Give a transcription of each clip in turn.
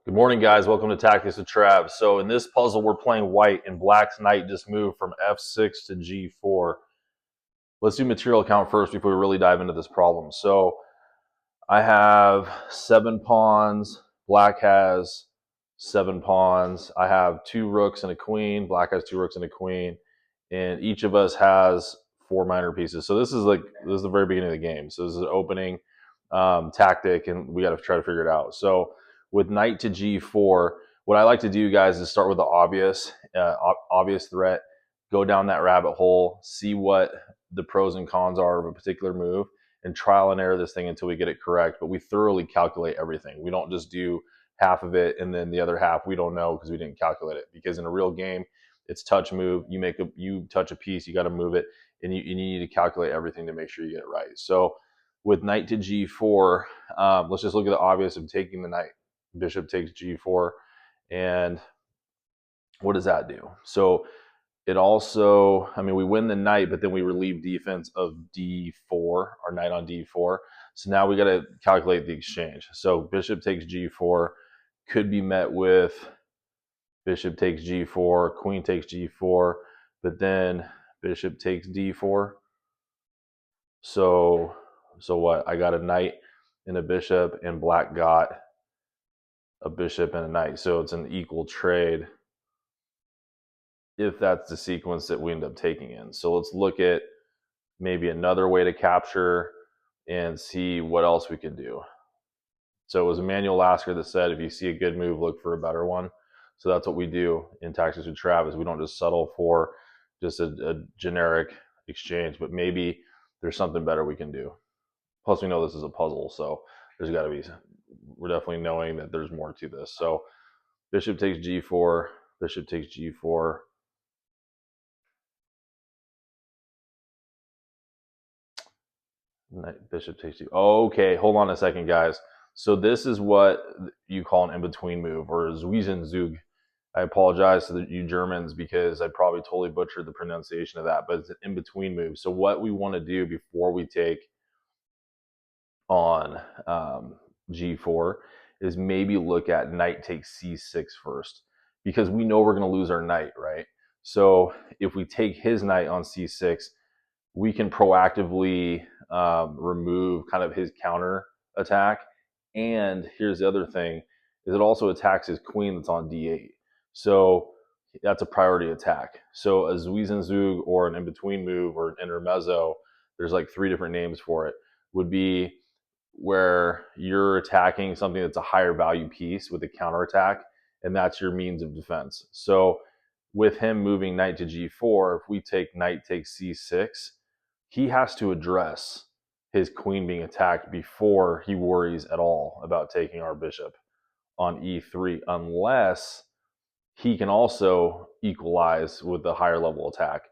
Good morning, guys. Welcome to Tactics with Trav. So in this puzzle, we're playing white, and black's knight just moved from f6 to g4. Let's do material count first before we really dive into this problem. So I have 7 pawns. Black has 7 pawns. I have 2 rooks and a queen. Black has 2 rooks and a queen. And each of us has 4 minor pieces. So this is the very beginning of the game. So this is an opening tactic, and we got to try to figure it out. So with knight to g4, what I like to do, guys, is start with the obvious threat, go down that rabbit hole, see what the pros and cons are of a particular move, and trial and error this thing until we get it correct. But we thoroughly calculate everything. We don't just do half of it and then the other half we don't know because we didn't calculate it. Because in a real game, it's touch move. You touch a piece, you got to move it, and you need to calculate everything to make sure you get it right. So with knight to g4, let's just look at the obvious of taking the knight. Bishop takes g4, and what does that do? So it also, we win the knight, but then we relieve defense of d4, our knight on d4. So now we got to calculate the exchange. So bishop takes g4 could be met with bishop takes g4, queen takes g4, but then bishop takes d4. So what? I got a knight and a bishop, and black got a bishop and a knight. So it's an equal trade if that's the sequence that we end up taking in. So let's look at maybe another way to capture and see what else we can do. So it was Emmanuel Lasker that said, if you see a good move, look for a better one. So that's what we do in Tactics with Trav, is we don't just settle for just a generic exchange, but maybe there's something better we can do. Plus, we know this is a puzzle, so there's got to be, we're definitely knowing that there's more to this. So bishop takes g4, bishop takes g4. Bishop takes g. Okay, hold on a second, guys. So this is what you call an in-between move, or Zwischenzug. I apologize to you Germans because I probably totally butchered the pronunciation of that, but it's an in-between move. So what we want to do before we take on g4 is maybe look at knight takes c6 first, because we know we're going to lose our knight, right? So if we take his knight on c6, we can proactively remove kind of his counter attack. And here's the other thing, is it also attacks his queen that's on d8. So that's a priority attack. So a Zwischenzug, or an in-between move, or an intermezzo, there's like 3 different names for it, would be where you're attacking something that's a higher value piece with a counterattack, and that's your means of defense. So with him moving knight to g4, if we take knight takes c6, he has to address his queen being attacked before he worries at all about taking our bishop on e3, unless he can also equalize with the higher level attack.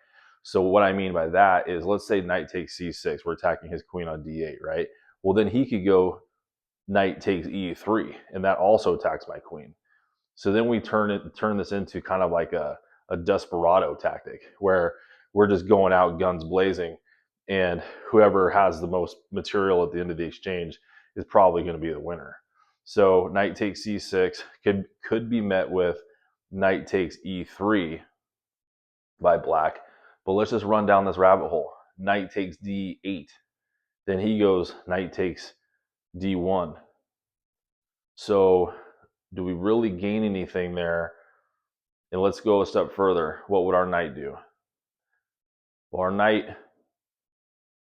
So what I mean by that is, let's say knight takes c6, we're attacking his queen on d8, right? Well, then he could go knight takes e3, and that also attacks my queen. So then we turn this into kind of like a desperado tactic, where we're just going out guns blazing, and whoever has the most material at the end of the exchange is probably going to be the winner. So knight takes c6 could be met with knight takes e3 by black. But let's just run down this rabbit hole. Knight takes d8. Then he goes knight takes d1. So do we really gain anything there? And let's go a step further. What would our knight do? Well, our knight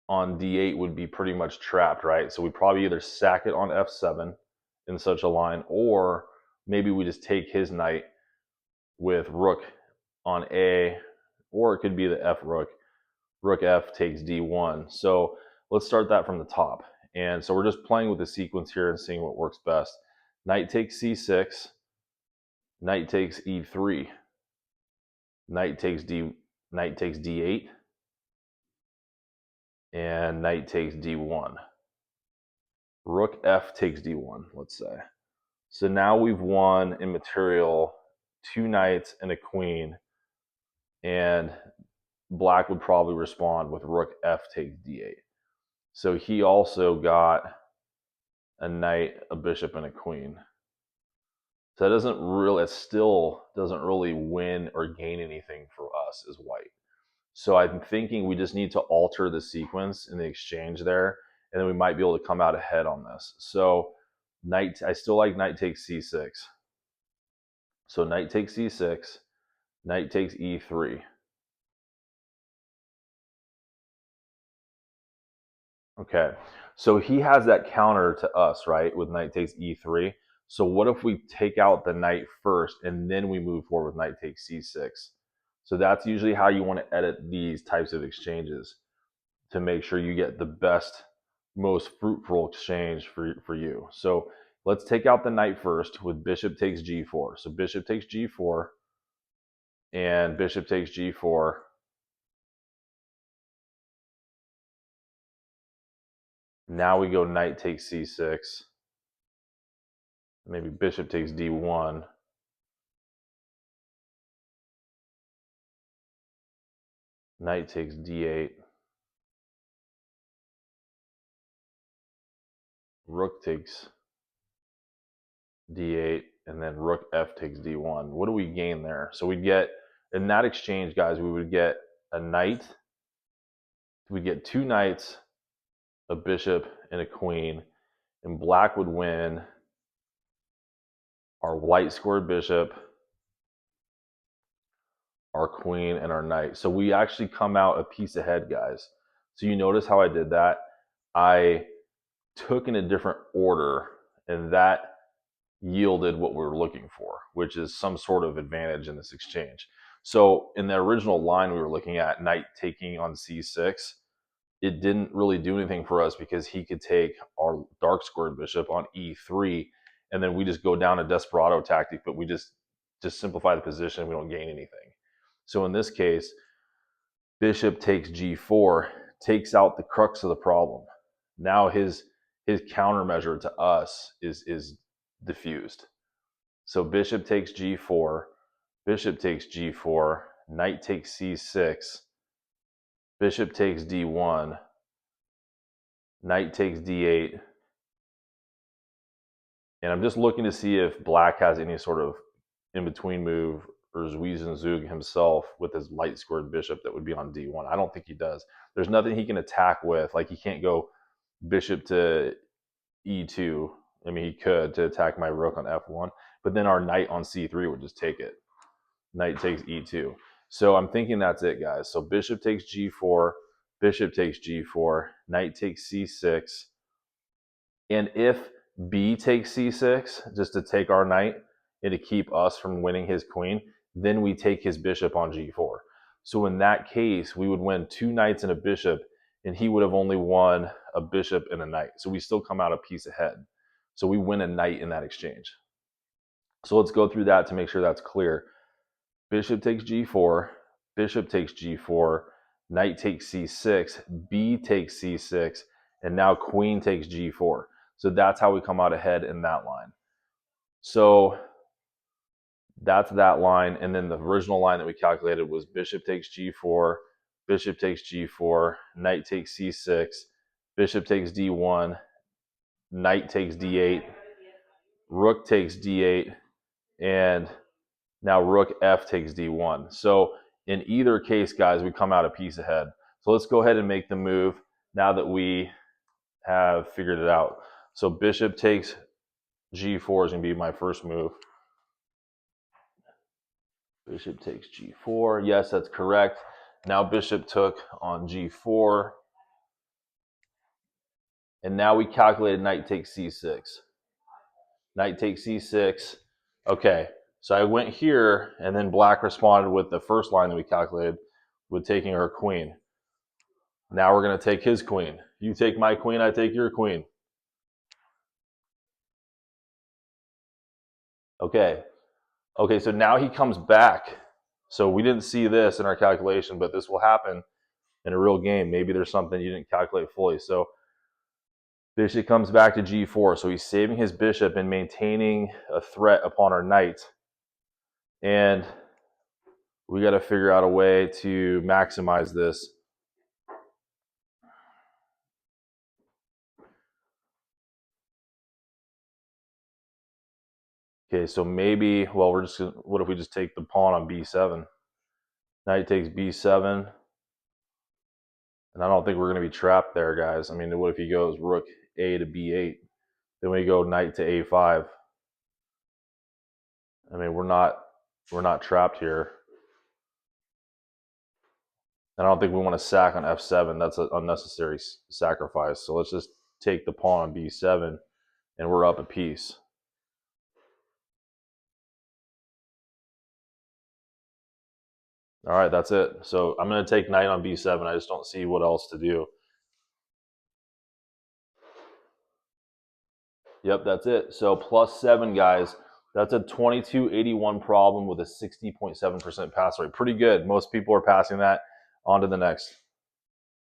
on d8 would be pretty much trapped, right? So we probably either sack it on f7 in such a line, or maybe we just take his knight with rook on a, or it could be the f rook. Rook f takes d1. So let's start that from the top. And so we're just playing with the sequence here and seeing what works best. Knight takes c6, knight takes e3, knight takes d8, and knight takes d1. Rook f takes d1, let's say. So now we've won in material 2 knights and a queen, and black would probably respond with rook f takes d8. So he also got a knight, a bishop, and a queen. So it still doesn't really win or gain anything for us as white. So I'm thinking we just need to alter the sequence in the exchange there, and then we might be able to come out ahead on this. So I still like knight takes c6. So knight takes c6, knight takes e3. Okay, so he has that counter to us, right, with knight takes e3. So what if we take out the knight first and then we move forward with knight takes c6? So that's usually how you want to edit these types of exchanges to make sure you get the best, most fruitful exchange for you. So let's take out the knight first with bishop takes g4. So bishop takes g4 and bishop takes g4. Now we go knight takes c6. Maybe bishop takes d1. Knight takes d8. Rook takes d8, and then rook f takes d1. What do we gain there? So we'd get, in that exchange, guys, we would get a knight. We'd get two knights, a bishop, and a queen. And black would win our white squared bishop, our queen, and our knight. So we actually come out a piece ahead, guys. So you notice how I did that? I took in a different order, and that yielded what we were looking for, which is some sort of advantage in this exchange. So in the original line we were looking at, knight taking on c6, it didn't really do anything for us because he could take our dark squared bishop on e3, and then we just go down a desperado tactic, but we just simplify the position. We don't gain anything. So in this case, bishop takes g4 takes out the crux of the problem. Now his countermeasure to us is diffused. So bishop takes g4, bishop takes g4, knight takes c6, bishop takes d1, knight takes d8. And I'm just looking to see if black has any sort of in-between move, or Zug himself with his light squared bishop that would be on d1. I don't think he does. There's nothing he can attack with. Like, he can't go bishop to e2. I mean, he could to attack my rook on f1, but then our knight on c3 would just take it. Knight takes e2. So I'm thinking that's it, guys. So bishop takes g4, bishop takes g4, knight takes c6. And if b takes c6, just to take our knight and to keep us from winning his queen, then we take his bishop on g4. So in that case, we would win two knights and a bishop, and he would have only won a bishop and a knight. So we still come out a piece ahead. So we win a knight in that exchange. So let's go through that to make sure that's clear. Bishop takes g4, bishop takes g4, knight takes c6, b takes c6, and now queen takes g4. So that's how we come out ahead in that line. So that's that line. And then the original line that we calculated was bishop takes g4, bishop takes g4, knight takes c6, bishop takes d1, knight takes d8, rook takes d8, and now rook f takes d1. So in either case, guys, we come out a piece ahead. So let's go ahead and make the move now that we have figured it out. So bishop takes g4 is going to be my first move. Bishop takes g4. Yes, that's correct. Now bishop took on g4. And now we calculated knight takes c6. Knight takes c6. Okay, so I went here, and then black responded with the first line that we calculated with taking her queen. Now we're going to take his queen. You take my queen, I take your queen. Okay. Okay, so now he comes back. So we didn't see this in our calculation, but this will happen in a real game. Maybe there's something you didn't calculate fully. So bishop comes back to g4. So he's saving his bishop and maintaining a threat upon our knight. And we got to figure out a way to maximize this. Okay, so maybe, well, we're just gonna, what if we just take the pawn on b7? Knight takes b7, and I don't think we're going to be trapped there, guys. I mean, what if he goes rook a to b8? Then we go knight to a5. I mean, we're not trapped here. I don't think we want to sack on f7. That's an unnecessary sacrifice. So let's just take the pawn on b7, and we're up a piece. All right, that's it. So I'm going to take knight on b7. I just don't see what else to do. Yep, that's it. So +7, guys. That's a 2281 problem with a 60.7% pass rate. Pretty good. Most people are passing that. On to the next.